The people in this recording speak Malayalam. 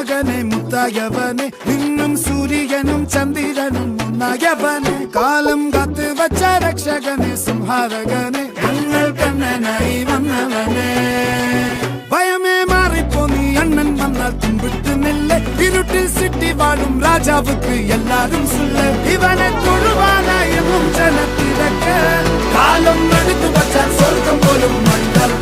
മകനെ മുത്തായവനെ നിന്നും സൂര്യനും ചന്ദ്രനും ഒന്നായവനെ കാലം കാത്ത് വച്ച രക്ഷകനെ സംഹാരകനെ ഞങ്ങൾ കണ്ണനായി വന്നവനെ ഭയമേ മാറിപ്പോ നീ അണ്ണൻ വന്നാൽ തുമ്പിട്ടുന്നില്ല ഇരുട്ടിൽ സിറ്റി വാഴും രാജാവുക്ക് എല്ലാരും സുല്ല ഇവനെ തൊഴുവാനായും ജനത്തിരക്ക് കാലം എടുത്തു വച്ചാൽ സ്വർഗം പോലും മണ്ഡൽ